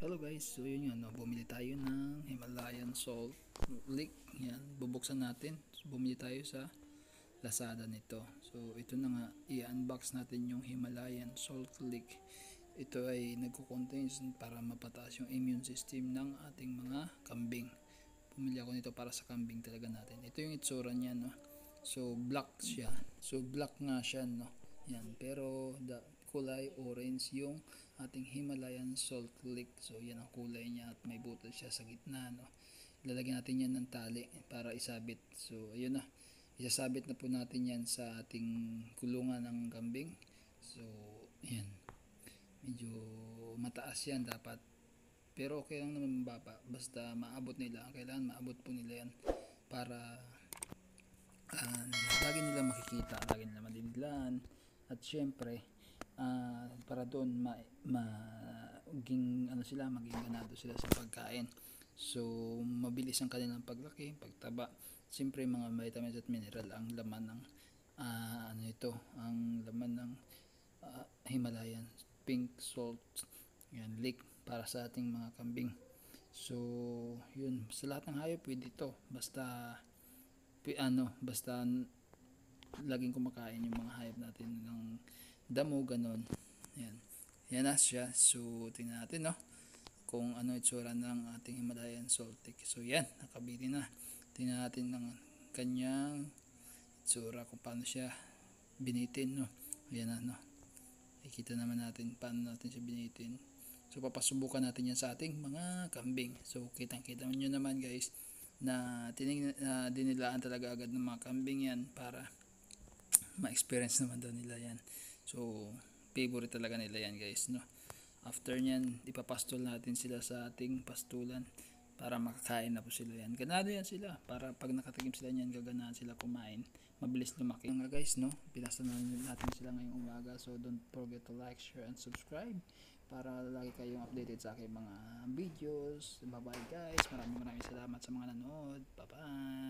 Hello guys, so yun nga, no, bumili tayo ng Himalayan Salt Lick. Yan, bubuksan natin. So, bumili tayo sa Lazada nito. So ito na nga, i-unbox natin yung Himalayan Salt Lick. Ito ay nagko-contains para mapataas yung immune system ng ating mga kambing. Bumili ako nito para sa kambing talaga natin. Ito yung itsura niya, no. So black siya. So black nga siya, no. Yan, pero kulay orange yung ating Himalayan Salt Lick. So yan ang kulay niya at may butas siya sa gitna, no. Ilalagyan natin yan ng tali para isabit. So ayun na, isasabit na po natin yan sa ating kulungan ng kambing. So yan, medyo mataas yan dapat, pero okay lang naman mababa, basta maabot nila. Kailangan maabot po nila yan para lagi nila makikita, lagi nila madinilaan, at syempre para doon maging maging ganado sila sa pagkain. So mabilis ang kanilang paglaki, pagtaba. Siyempre mga vitamins at mineral ang laman ng ang laman ng Himalayan pink salt yan lick para sa ating mga kambing. So yun, sa lahat ng hayop pwede ito, basta laging kumakain yung mga hayop natin ng damo, ganon. Yan na siya. So tingnan natin, no, kung ano itsura ng ating Himalayan Salt Lick. So yan, nakabili na. Tingnan natin ng kanyang itsura, kung paano siya binitin, no. Ayan na, no. Ikita naman natin paano natin siya binitin. So papasubukan natin yan sa ating mga kambing. So kitang-kita nyo naman guys na dinilaan talaga agad ng mga kambing yan para ma-experience naman daw nila yan. So favorite talaga nila yan guys, no. After nyan, ipapastol natin sila sa ating pastulan para makakain na po sila yan. Ganado yan sila, para pag nakatikim sila yan, gaganahan sila kumain, mabilis lumaki nga guys, no. Pinastan natin sila ngayong umaga. So don't forget to like, share, and subscribe para lagi kayong updated sa aking mga videos. Bye bye guys, maraming salamat sa mga nanood. Bye bye.